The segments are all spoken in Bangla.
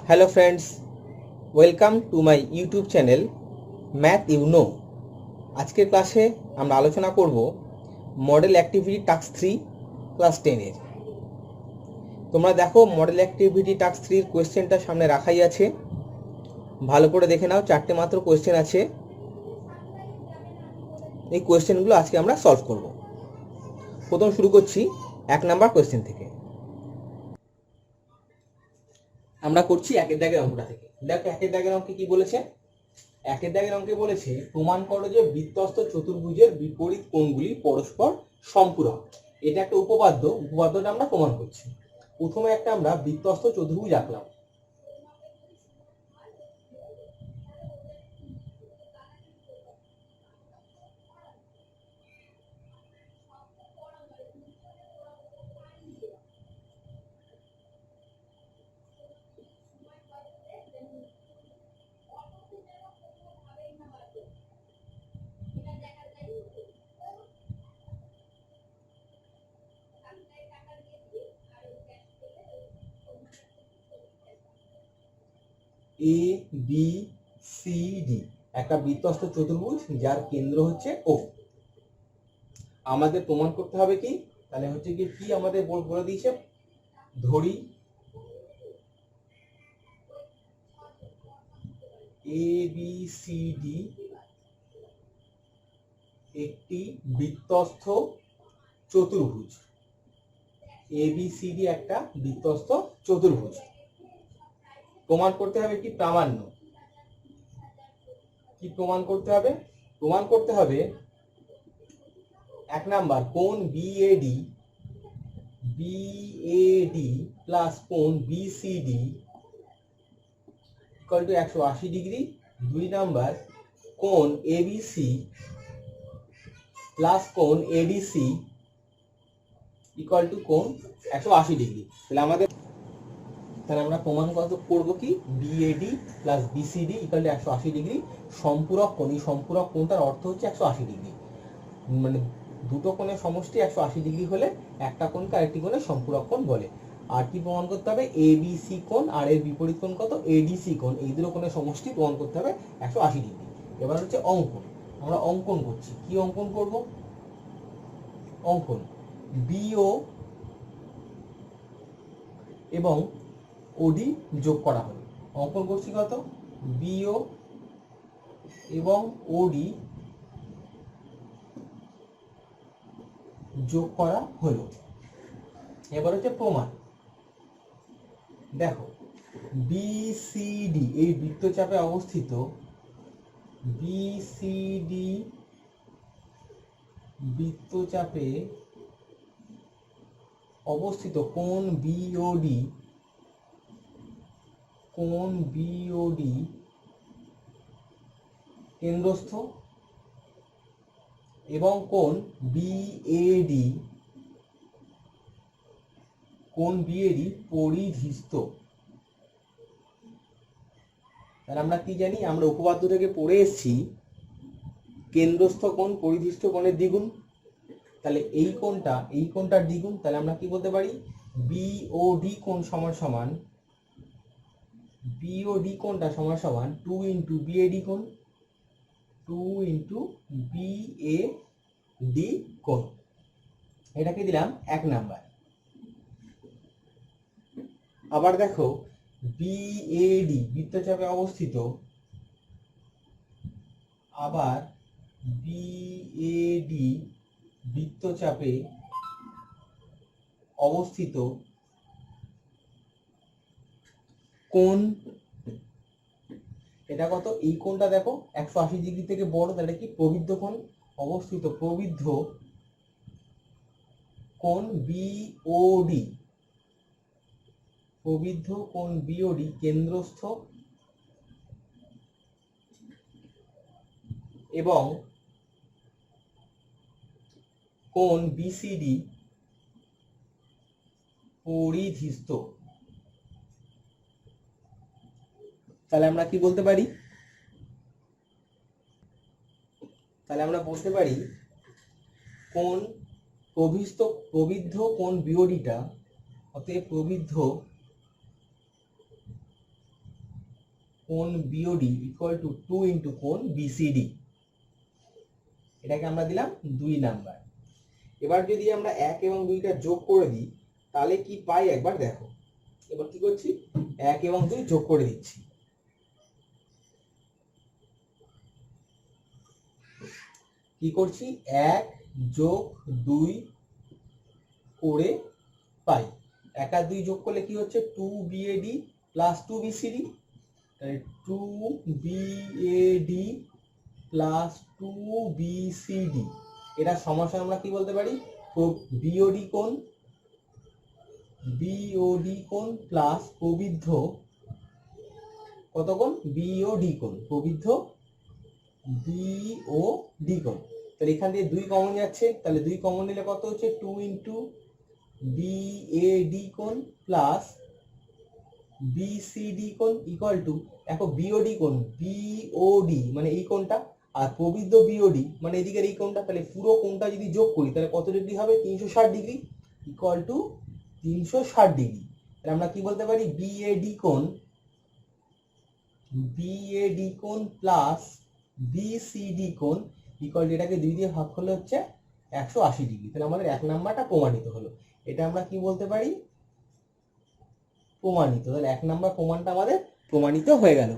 Hello friends, welcome to my YouTube channel math you know. আজকের ক্লাসে আমরা আলোচনা করব মডেল অ্যাক্টিভিটি টাস্ক 3 ক্লাস 10-এর। তোমরা দেখো মডেল অ্যাক্টিভিটি টাস্ক 3-এর কোয়েশ্চেনটা সামনে রাখাই আছে, ভালো করে দেখে নাও। 4টে মাত্র কোয়েশ্চেন আছে, এই কোয়েশ্চেনগুলো আজকে আমরা সলভ করব। প্রথম শুরু করছি 1 নাম্বার কোয়েশ্চেন থেকে। আমরা করছি 1-এর দাগের অঙ্কটা থেকে। দেখো 1-এর দাগের অঙ্কে কি বলেছে। 1-এর দাগের অঙ্কে বলেছে প্রমাণ করো যে বৃত্তস্থ চতুর্ভুজের বিপরীত কোণগুলি পরস্পর সম্পূরক। এটা একটা উপপাদ্যটা আমরা প্রমাণ করছি। প্রথমে একটা আমরা বৃত্তস্থ চতুর্ভুজ আঁকলাম। এ বি সি ডি, একটা বৃত্তস্থ চতুর্ভুজ যার কেন্দ্র হচ্ছে ও। আমাদের প্রমাণ করতে হবে কি, তাহলে হচ্ছে কি আমাদের বলে দিয়েছে, ধরি এ বি সি ডি একটি বৃত্তস্থ চতুর্ভুজ। এ বি সি ডি একটা বৃত্তস্থ চতুর্ভুজ। প্রমাণ করতে হবে কি প্রামাণ্য। কি প্রমাণ করতে হবে? প্রমাণ করতে হবে 1 নাম্বার কোণ বিএডি প্লাস কোণ BCD equal to 180 degree. 2 number কোণ এবিসি প্লাস কোণ এডিসি ইকুয়াল টু কোণ 180 ডিগ্রি। তাহলে আমরা প্রমাণ করবো কি BAD plus BCD equal to 180 degree সম্পূরক কোণ। এই সম্পূরক কোণটার অর্থ হচ্ছে 180 ডিগ্রি, মানে দুটো কোণের সমষ্টি 180 ডিগ্রি হলে একটা কোণকে আরেকটি কোণের সম্পূরক কোণ বলে। আর কি প্রমাণ করতে হবে? এবিসি কোণ আর এর বিপরীত কোণ কত? এডিসি কোণ। এই দুটো কোণের সমষ্টি প্রমাণ করতে হবে 180 ডিগ্রি। এবার হচ্ছে অঙ্কন। আমরা অঙ্কন করছি। কি অঙ্কন করব? অঙ্কন বিও এবং ওডি যোগ করা হলো। অঙ্কন করছি কত? বিও এবং ওডি যোগ করা হলো। এবার হচ্ছে প্রমাণ। দেখো বিসিডি এই বৃত্তচাপে অবস্থিত, বিসিডি বৃত্তচাপে অবস্থিত কোণ বিওডি কেন্দ্রস্থ এবং কোণ বিএডি পরিধিস্থ। তাহলে আমরা কি জানি? আমরা উপপাদ্য থেকে পড়ে এসেছি কেন্দ্রস্থ কোণ পরিধিস্থ কোণের দ্বিগুণ। তাহলে এই কোণটার দ্বিগুণ। তাহলে আমরা কি বলতে পারি? বিওডি কোণ সমান সমান, বিওডি কোণটা সমান সমান 2 ইন্টু বিএডি কোণ, 2 ইন্টু বিএডি কোণ। এটাকে দিলাম 1 নাম্বার। আবার দেখো বিএডি বৃত্তচাপে অবস্থিত, আবার বিএডি বৃত্তচাপে অবস্থিত কোণ, এটা কত? এই কোণটা দেখো 180 ডিগ্রি থেকে বড়, তাহলে কি প্রবৃদ্ধ কোণ অবস্থিত, প্রবৃদ্ধ কোণ বিওডি, প্রবৃদ্ধ কোণ বিওডি কেন্দ্রস্থ এবং কোণ বিসিডি পরিধিস্থ। তাহলে আমরা কি বলতে পারি? তাহলে আমরা বলতে পারি কোণ প্রবৃদ্ধ কোণ বিওডিটা, অতএব প্রবৃদ্ধ কোণ বিওডি ইকুয়াল টু 2 ইন্টু কোণ বিসিডি, এটাকে আমরা দিলাম 2 নাম্বার। এবার যদি আমরা 1 এবং 2টা যোগ করে দিই তাহলে কি পাই একবার দেখো। এবার কি করছি, 1 এবং 2 যোগ করে দিচ্ছি। কি করছি, 1 যোগ 2 করে পাই। 1 আর 2 যোগ করলে কি হচ্ছে 2BAD প্লাস 2BCD, তাহলে 2BAD প্লাস 2BCD, এটা সমান আমরা কি বলতে পারি, বিওডি কোণ প্লাস প্রবৃদ্ধ কত কোণ, বিওডি কোণ, প্রবৃদ্ধ বিওডি কোণ। তাহলে এখান থেকে 2 কমন যাচ্ছে, তাহলে 2 কমন নিলে কত হচ্ছে 2 ইন্টু বিএডি কোণ প্লাস বিসিডি কোণ ইকুয়াল টু, দেখো বিওডি কোণ, বিওডি মানে এই কোণটা, আর প্রবৃদ্ধ বিওডি মানে এদিকের এই কোণটা, তাহলে পুরো কোণটা যদি যোগ করি তাহলে কত ডিগ্রি হবে, 360 ডিগ্রি ইকুয়াল টু 360 ডিগ্রি। তাহলে আমরা কি বলতে পারি, বিএডি কোণ প্লাস বিসিডি কোণ ইকুয়াল টু, এটাকে 2 দিয়ে ভাগ করলে হচ্ছে 180 ডিগ্রি। তাহলে আমাদের 1 নাম্বারটা প্রমাণিত হলো। এটা আমরা কি বলতে পারি, প্রমাণিত। তাহলে 1 নাম্বার প্রমাণটা আমাদের প্রমাণিত হয়ে গেল।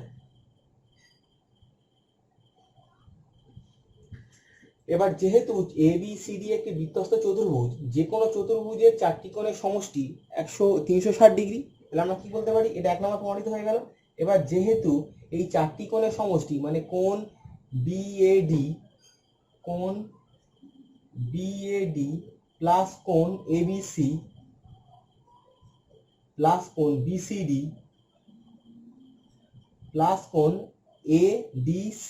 এবার যেহেতু ABCD একটি বৃত্তস্থ চতুর্ভুজ, যে কোনো চতুর্ভুজের 4টি কোণের সমষ্টি 360 ডিগ্রি, তাহলে আমরা কি বলতে পারি, এটা 1 নাম্বার প্রমাণিত হয়ে গেল। এবার যেহেতু এই 4টি কোণের সমষ্টি মানে কোণ BAD প্লাস কোণ ABC প্লাস কোণ BCD প্লাস কোণ ADC,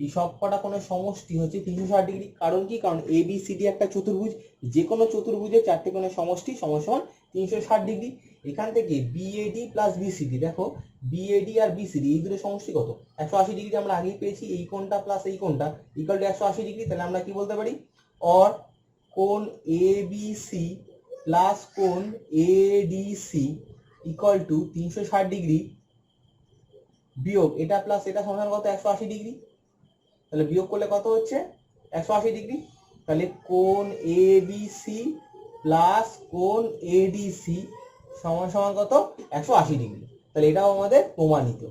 এই সব কটা কোণের সমষ্টি হচ্ছে 360 ডিগ্রি। কারণ কি, কারণ ABCD একটা চতুর্ভুজ, যে কোনো চতুর্ভুজের 4টি কোণের সমষ্টি সমান 360 ডিগ্রি। এখান থেকে BAD প্লাস BCD, দেখো BAD আর BCD এই দুটো সমষ্টি কত, 180 ডিগ্রি আমরা আগেই পেয়েছি। এই কোণটা প্লাস এই কোণটা ইকুয়াল টু 180 ডিগ্রি। তাহলে আমরা কি বলতে পারি, অর কোণ ABC প্লাস কোণ ADC ইকুয়াল টু 360 ডিগ্রি বিয়োগ এটা প্লাস এটা সমান কত, 180 ডিগ্রি। তাহলে বিয়োগ করলে কত হচ্ছে, 180 ডিগ্রি। তাহলে কোণ ABC প্লাস কোণ ADC সমান কত, 180 ডিগ্রি। তাহলে এটাও আমাদের প্রমাণিত।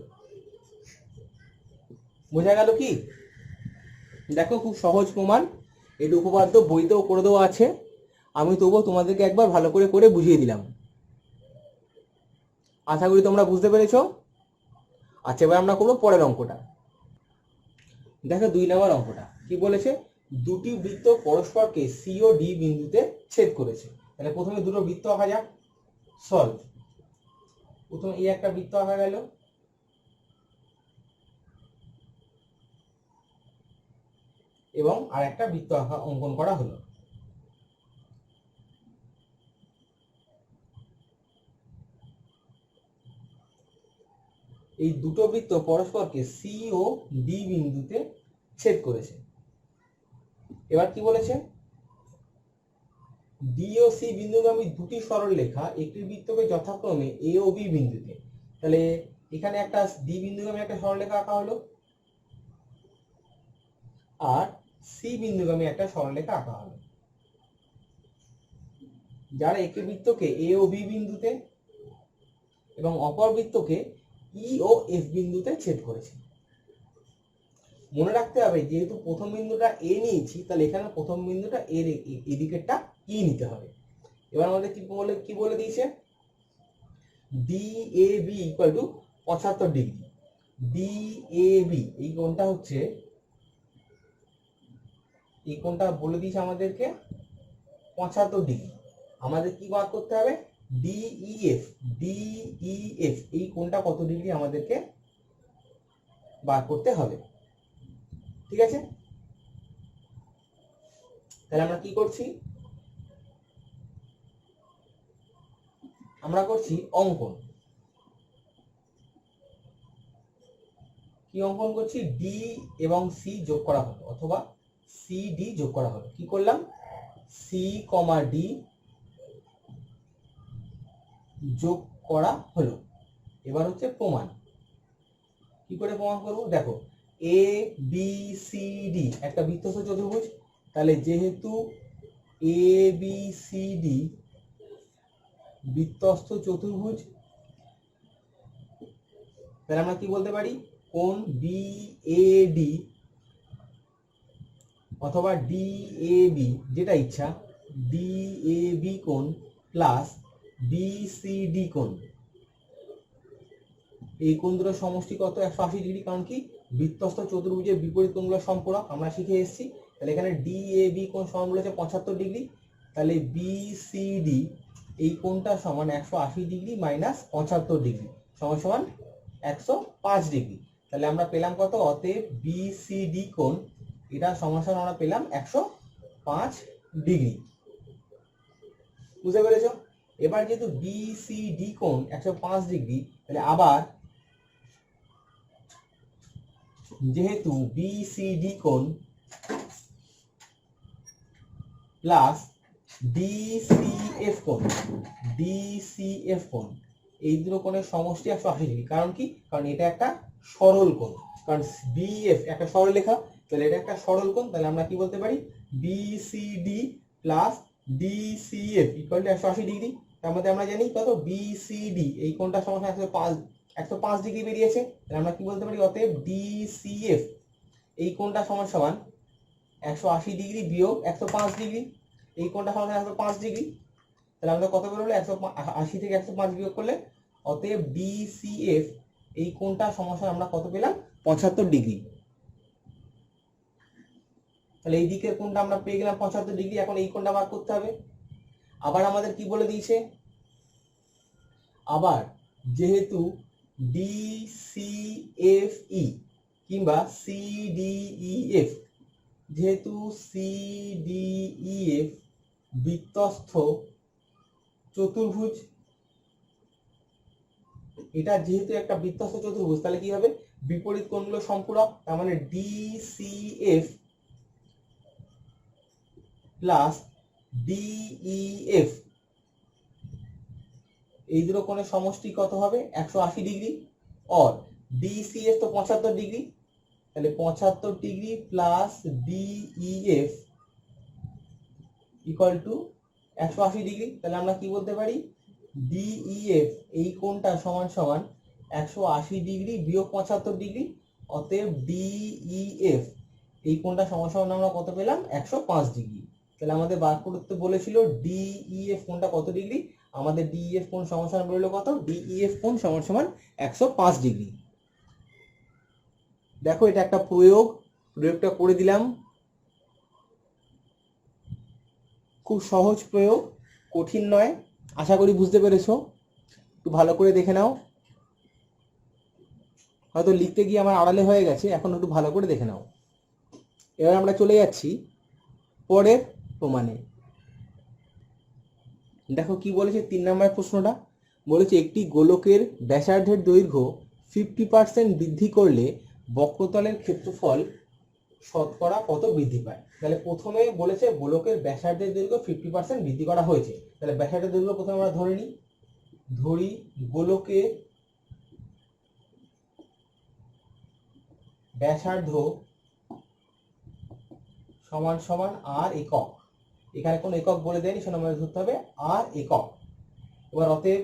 বোঝা গেল কি? দেখো খুব সহজ প্রমাণ, এটা উপপাদ্য বইতেও করে দেওয়া আছে, আমি তবুও তোমাদেরকে একবার ভালো করে করে বুঝিয়ে দিলাম। আশা করি তোমরা বুঝতে পেরেছো। আচ্ছা, এবার আমরা করবো পরের অঙ্কটা। দেখো 2 নম্বর অঙ্কটা কি বলেছে, দুটি বৃত্ত পরস্পরকে সি ও ডি বিন্দুতে ছেদ করেছে। তাহলে প্রথমে দুটো বৃত্ত আঁকা যাক, সলভ। প্রথমে এই একটা বৃত্ত আঁকা গেল, এবং আর একটা বৃত্ত আঁকা অঙ্কন করা হলো। এই দুটো বৃত্ত পরস্পরকে সি ও ডি বিন্দুতে ছেদ করেছে। এবার কি বলেছে, ডি ও সি বিন্দুগামী দুটি সরলরেখা একটি বৃত্তকে যথাক্রমে এ ও বি বিন্দুতে, তাহলে এখানে একটা ডি বিন্দুগামী একটা সরলরেখা আঁকা হলো, আর সি বিন্দুগামী একটা সরলরেখা আঁকা হলো, যারা একটি বৃত্তকে এ ও বি বিন্দুতে এবং অপর বৃত্তকে ই ও এফ বিন্দুতে ছেদ করেছে। মনে রাখতে হবে, যেহেতু প্রথম বিন্দুটা এ নিয়েছি, তাহলে এখানে প্রথম বিন্দুটা এর এদিকেরটা ই নিতে হবে। এবার আমাদের কি বলে দিয়েছে, DAB equal to 75 degree. DAB এই কোণটা হচ্ছে, এই কোণটা বলে দিয়েছে আমাদেরকে 75 ডিগ্রি। আমাদের কি বার করতে হবে, DEF এই কোণটা কত ডিগ্রি আমাদেরকে বার করতে হবে। ঠিক আছে, তাহলে আমরা কি করছি, আমরা করছি অঙ্কন। কি অঙ্কন করছি, ডি এবং সি যোগ করা হলো, অথবা সি ডি যোগ করা হলো। কি করলাম, সি কমা ডি যোগ করা হলো। এবার হচ্ছে প্রমাণ। কি করে প্রমাণ করব? দেখো, এ বি সি ডি একটা বৃত্তস্থ চতুর্ভুজ, তাহলে যেহেতু এ বি সি ডি বৃত্তস্থ চতুর্ভুজ, তাহলে আমরা কি বলতে পারি? কোণ বি এ ডি অথবা ডি এ বি, যেটা ইচ্ছা, ডি এ বি কোণ প্লাস বি সি ডি কোণ, এই কোণ দুটোর সমষ্টি কত? 180 ডিগ্রি। কারণ কি? বৃত্তস্থ চতুর্ভুজের বিপরীত কোণগুলোর সম্পূরক আমরা শিখে এসেছি। তাহলে এখানে ডি এ বি কোণ সমান বলেছে 75 ডিগ্রি, তাহলে বি সি ডি এই কোণটা সমান 180 ডিগ্রি মাইনাস 75 ডিগ্রি সমান সমান 105 ডিগ্রি। তাহলে আমরা পেলাম কত? অতএব বি সি ডি কোণ এটা সমান সমান আমরা পেলাম 105 ডিগ্রি। বুঝতে পেরেছো? এবার যেহেতু বি সি ডি কোণ 105 ডিগ্রি, তাহলে আবার যেহেতু বি সি ডি কোণ প্লাস ডিসিএফ কোণ, ডিসিএফ কোণ এই দুটো কোণের সমষ্টি 180 ডিগ্রি। কারণ কি? কারণ এটা একটা সরল কোণ, কারণ বিএফ একটা সরলরেখা, তাহলে এটা একটা সরল কোণ। তাহলে আমরা কি বলতে পারি? BCD plus DCF equal to 180 degree. তার মধ্যে আমরা জানি কত? বিসিডি এই কোণটা সমান 105 ডিগ্রি বেরিয়েছে। তাহলে আমরা কি বলতে পারি? অতএব ডিসিএফ এই কোণটা সমান সমান 180 ডিগ্রি বিয়োগ 105 ডিগ্রি, এই কোণটা সমান 105 ডিগ্রি। তাহলে আমাদের কত বেরোলো? 180 থেকে 105 বিয়োগ করলে, অতএব ডিসিএফ এই কোণটা সমান আমরা কত পেলাম? 75 ডিগ্রি। তাহলে এই দিকের কোণটা আমরা পেয়ে গেলাম 75 ডিগ্রি। এখন এই কোণটা বার করতে হবে। আবার আমাদের কি বলে দিয়েছে? আবার যেহেতু ডিসিএফই কিংবা সিডিইএফ, যেহেতু সিডিইএফ বৃত্তস্থ চতুর্ভুজ, এটা যেহেতু একটা বৃত্তস্থ চতুর্ভুজ, তাহলে কি হবে? বিপরীত কোণগুলো সম্পূরক। তার মানে ডিসিএফ প্লাস ডিইএফ এই দুটো কোণের সমষ্টি কত হবে? 180 ডিগ্রি। और ডিসিএফ তো 75 ডিগ্রি, তাহলে 75 degree plus DEF equal to 180 degree. তাহলে আমরা কি বলতে পারি? ডিইএফ এই কোণটা সমান সমান 180 ডিগ্রি বিয়োগ 75 ডিগ্রি। অতএব ডিইএফ এই কোণটা সমান সমান আমরা কত পেলাম? 105 ডিগ্রি। তাহলে আমাদের বার করতে বলেছিল ডিইএফ কোণটা কত ডিগ্রি? আমাদের ডিইএফ কোণ সমান সমান বেরোলো কত? ডিইএফ কোণ সমান সমান 105 ডিগ্রি। দেখো, এটা একটা প্রয়োগটা করে দিলাম। খুব সহজ প্রয়োগ, কঠিন নয়। আশা করি বুঝতে পেরেছো। একটু ভালো করে দেখে নাও। হয়তো লিখতে গিয়ে আমার আড়ালে হয়ে গেছে, এখন একটু ভালো করে দেখে নাও। এবার আমরা চলে যাচ্ছি পরের প্রমাণে। দেখো কি বলেছে 3 নম্বর প্রশ্নটা। বলেছে একটি গোলকের ব্যাসার্ধের দৈর্ঘ্য 50% বৃদ্ধি করলে বক্রতলের ক্ষেত্রফল শতকরা কত বৃদ্ধি পায়? তাহলে প্রথমে বলেছে গোলকের ব্যাসার্ধের দৈর্ঘ্য 50% বৃদ্ধি করা হয়েছে। তাহলে ব্যাসার্ধের দৈর্ঘ্য প্রথমে আমরা ধরি গোলকের ব্যাসার্ধ সমান সমান আর একক। এখানে কোন একক বলে দেয়নি, সেটা আমাদের ধরতে হবে আর একক। এবার অতএব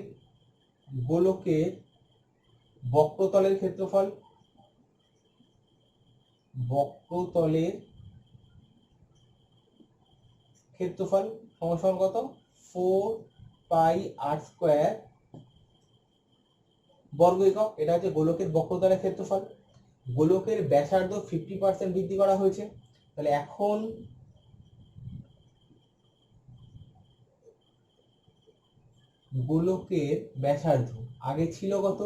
গোলকের বক্রতলের ক্ষেত্রফল সমান সমান কত? 4 পাই আর স্কয়ার বর্গ একক। এটা হচ্ছে গোলকের বক্রতলের ক্ষেত্রফল। গোলকের ব্যাসার্ধ 50% বৃদ্ধি করা হয়েছে। তাহলে এখন গোলকের ব্যাসার্ধ আগে ছিল কত?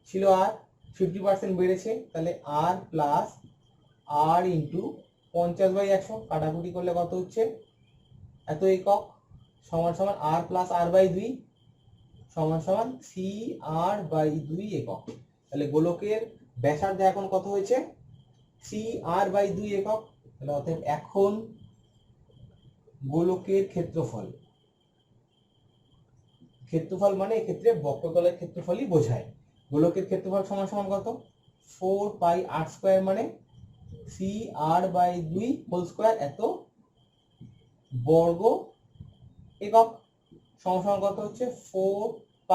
ছিল আর, 50% বেড়েছে। তাহলে আর প্লাস আর ইন্টু 50/100 কাটাকুটি করলে কত হচ্ছে? এত একক সমান সমান আর প্লাস আর বাই 2 সমান সমান সি আর বাই 2 একক। তাহলে গোলকের ব্যাসার্ধ এখন কত হয়েছে? সি আর বাই 2 একক। তাহলে অতএব এখন গোলকের ক্ষেত্রফল মানে এক্ষেত্রে বক্রতলের ক্ষেত্রফলই বোঝায়। গোলকের ক্ষেত্রফল সমান সমান কত 4πr² মানে 3r/2 এত বর্গ একক। সমান সমান কত হচ্ছে 4π,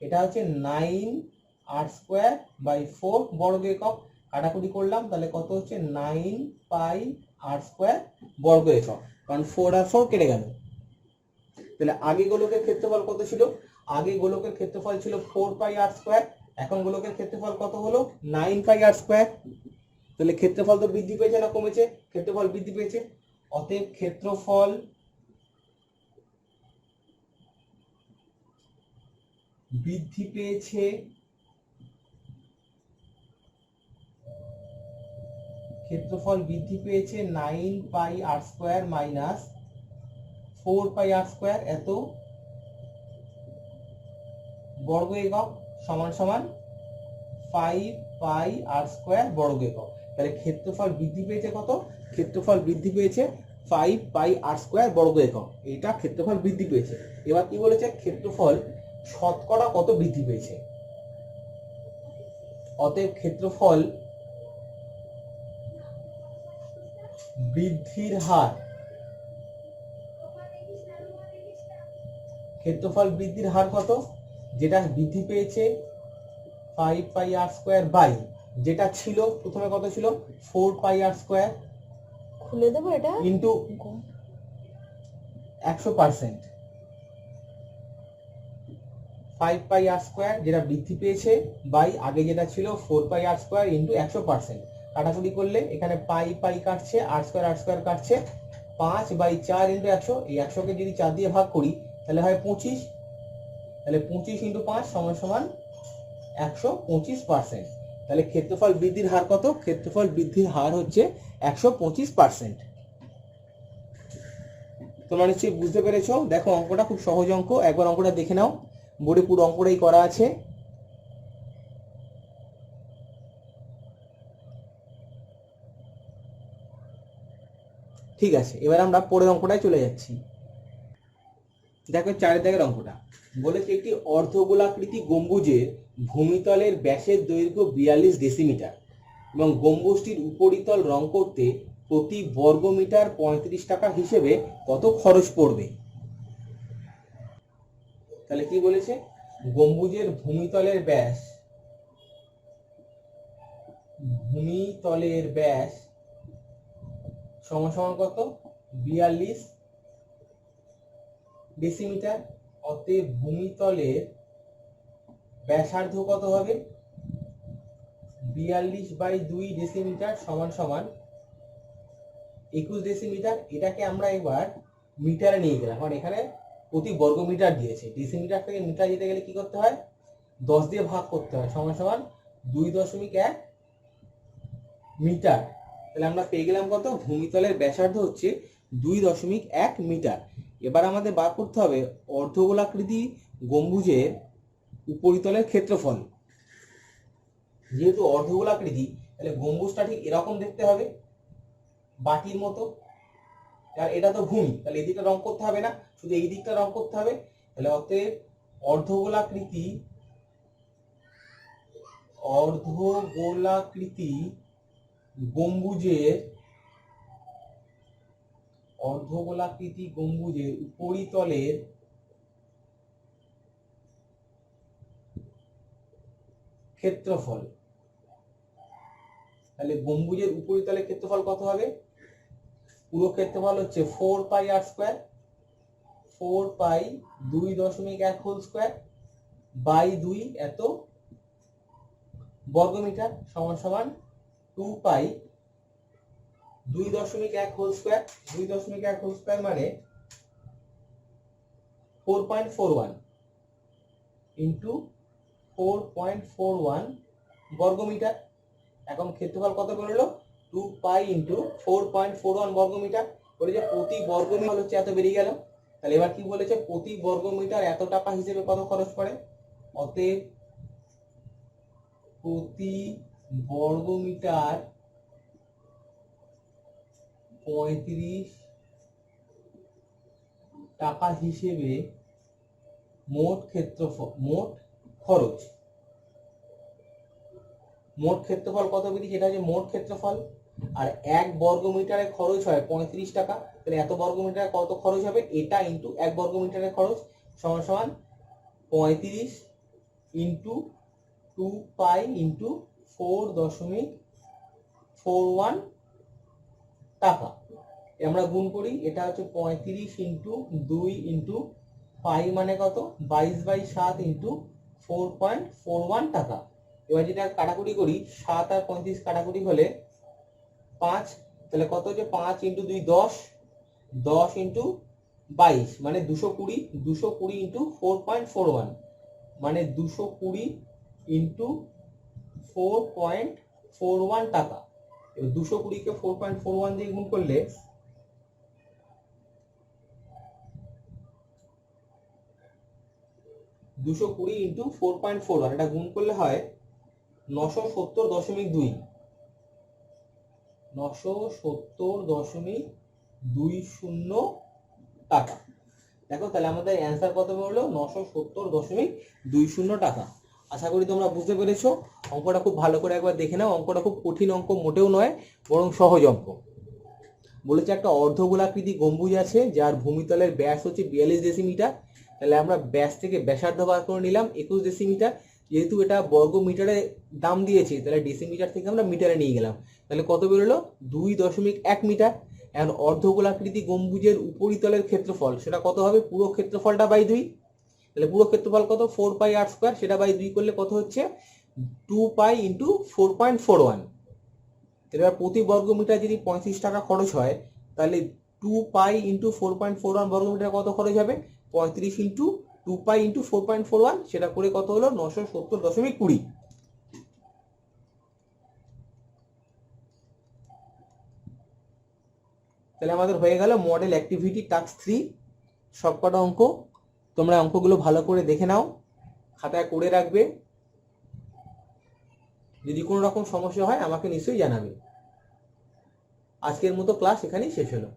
এটা হচ্ছে 9r²/4 বর্গ একক। কাটাকুটি করলাম তাহলে কত হচ্ছে 9πr² বর্গ একক, কারণ 4 আর 4 কেটে গেল। তাহলে আগে গোলকের ক্ষেত্রফল কত ছিল? আগে গোলকের ক্ষেত্রফল ছিল 4πr², এখন গোলকের ক্ষেত্রফল কত হলো 9πr²। তাহলে ক্ষেত্রফল তো বৃদ্ধি পেয়েছে না কমেছে? ক্ষেত্রফল বৃদ্ধি পেয়েছে। অতএব ক্ষেত্রফল বৃদ্ধি পেয়েছে, ক্ষেত্রফল বৃদ্ধি পেয়েছে 9πr² মাইনাস 4πr² এত বর্গ একক সমান সমান 5πr² বর্গ একক। তাহলে ক্ষেত্রফল বৃদ্ধি পেয়েছে কত? ক্ষেত্রফল বৃদ্ধি পেয়েছে 5πr² বর্গ একক। এটা ক্ষেত্রফল বৃদ্ধি পেয়েছে। এবার কি বলেছে? ক্ষেত্রফল শতকরা কত বৃদ্ধি পেয়েছে। অতএব ক্ষেত্রফল বৃদ্ধির হার, ক্ষেত্রফল বৃদ্ধির হার কত? যেটা বৃদ্ধি পেয়েছে 5πr² বাই যেটা ছিল প্রথমে কত ছিল 4πr², খুলে দেবো এটা ইন্টু 100%। 5πr² যেটা বৃদ্ধি পেয়েছে বাই আগে যেটা ছিল 4πr² ইন্টু 100%। কাটাকুটি করলে এখানে পাই পাই কাটছে, r² কাটছে, 5/4 ইন্টু 100। এই 100কে যদি 4 দিয়ে ভাগ করি তাহলে হয় 25। তাহলে 25 ইন্টু 5 সমান সমান 125%। তাহলে ক্ষেত্রফল বৃদ্ধির হার কত? ক্ষেত্রফল বৃদ্ধির হার হচ্ছে 125%। তোমরা নিশ্চয়ই বুঝতে পেরেছো। দেখো অঙ্কটা খুব সহজ অঙ্ক, একবার অঙ্কটা দেখে নাও, বোর্ডে পুরো অঙ্কটাই করা আছে। ঠিক আছে, এবার আমরা পরের অঙ্কটায় চলে যাচ্ছি। দেখো 4 দাগের অঙ্কটা বলেছে একটি অর্ধগোলাকৃতি গম্বুজের ভূমিতলের ব্যাসের দৈর্ঘ্য 42 ডেসিমিটার এবং গম্বুজটির উপরিতল রং করতে প্রতি বর্গমিটার 35 টাকা হিসেবে কত খরচ পড়বে? তাহলে কি বলেছে? গম্বুজের ভূমিতলের ব্যাস সমান সমান কত 42 ডেসিমিটার। অতএব ভূমিতলের ব্যাসার্ধ কত হবে 42/2 ডেসিমিটার সমান সমান 21 ডেসিমিটার। এটাকে আমরা এবার মিটারে নিয়ে গেলাম, কারণ এখানে প্রতি বর্গ মিটার দিয়েছে। ডেসিমিটার থেকে মিটার যেতে গেলে কি করতে হয় 10 দিয়ে ভাগ করতে হয়, সমান সমান 2.1 মিটার। তাহলে আমরা পেয়ে গেলাম কত? ভূমিতলের ব্যাসার্ধ হচ্ছে 2.1 মিটার। এবার আমাদের বার করতে হবে অর্ধগোলাকৃতি গম্বুজের উপরিতলের ক্ষেত্রফল। যেহেতু অর্ধগোলাকৃতি তাহলে গম্বুজটা ঠিক এরকম দেখতে হবে, বাটির মতো। আর এটা তো ভূমি, তাহলে এই দিকটা রং করতে হবে না, শুধু এই দিকটা রং করতে হবে। তাহলে অতএব অর্ধগোলাকৃতি গম্বুজের উপরিতলের ক্ষেত্রফল। তাহলে গম্বুজের উপরিতলের ক্ষেত্রফল কত হবে? পুরো ক্ষেত্রফল হচ্ছে 4πr², 4π 2.1 হোল স্কয়ার বাই 2 এত বর্গমিটার সমান সমান 2π 2.1 হোল স্কয়ার। 2.1 হোল স্কয়ার মানে 4.41 ইন্টু 4.41 বর্গমিটার। এখন ক্ষেত্রফল কত বেরোলো 2π ইন্টু 4.41 বর্গমিটার। বলে যে প্রতি বর্গমিটার হচ্ছে এত বেরিয়ে গেল। তাহলে এবার কি বলেছে? প্রতি বর্গমিটার এত টাকা হিসেবে কত খরচ পড়ে। অতএব প্রতি বর্গমিটার 35 টাকা হিসেবে মোট খরচ মোট ক্ষেত্রফল কত বেরিয়েছে, এটা হচ্ছে মোট ক্ষেত্রফল। আর 1 বর্গ মিটারে খরচ হয় 35 টাকা, তাহলে এত বর্গ মিটারে কত খরচ হবে, এটা ইন্টু 1 বর্গ মিটারের খরচ সমান সমান 35 ইন্টু 2 পাই ইন্টু 4.41 টাকা। আমরা গুণ করি, এটা হচ্ছে 35 ইন্টু 2 ইন্টু পাই মানে কত 22/7 ইন্টু 4.41 টাকা। এবার যেটা কাটাকুটি করি, 7 আর 35 কাটাকুটি হলে 5, তাহলে কত হচ্ছে 5 ইন্টু 2 10, 10 ইন্টু 22 মানে 220, 220 ইন্টু 4.41 মানে 220 ইন্টু 4.41 টাকা। এবার 220 কে 4.41 দিয়ে গুণ করলে 220 ইন্টু 4.41 এটা গুণ করলে হয় 970.2, 970.20 টাকা। দেখো তাহলে আমাদের অ্যান্সার কত হলো, 970.20 টাকা। আশা করি তোমরা বুঝতে পেরেছো। অঙ্কটা খুব ভালো করে একবার দেখে নাও, অঙ্কটা খুব কঠিন অঙ্ক মোটেও নয়, বরং সহজ অঙ্ক। বলেছে একটা অর্ধগোলাকৃতি গম্বুজ আছে যার ভূমিতলের ব্যাস হচ্ছে 42 ডেসিমিটার। তাহলে আমরা ব্যাস থেকে ব্যাসার্ধ বার করে নিলাম 21 ডেসিমিটার। যেহেতু এটা বর্গ মিটারে দাম দিয়েছে, তাহলে ডেসিমিটার থেকে আমরা মিটারে নিয়ে গেলাম, তাহলে কত বেরোলো 2.1 মিটার। এখন অর্ধগোলাকৃতি গম্বুজের উপরিতলের ক্ষেত্রফল সেটা কত হবে, পুরো ক্ষেত্রফলটা বাই 2, তাহলে পুরো ক্ষেত্রফল কত 4 পাই আর স্কোয়ার, সেটা বাই 2 করলে কত হচ্ছে 2 পাই ইন্টু 4.41। এবার প্রতি বর্গ মিটার যদি 35 টাকা খরচ হয়, তাহলে 2 পাই ইন্টু 4.41 বর্গ মিটার কত খরচ হবে, 35 ইন্টু 2 পাই ইন্টু 4.41, সেটা করে কত হলো 970.20। তাহলে আমাদের হয়ে গেল মডেল অ্যাক্টিভিটি টাস্ক 3 সবকটা অঙ্ক। তোমরা অঙ্কগুলো ভালো করে দেখে নাও, খাতায় করে রাখবে। যদি কোনো রকম সমস্যা হয় আমাকে নিশ্চয়ই জানাবে। আজকের মতো ক্লাস এখানেই শেষ হলো।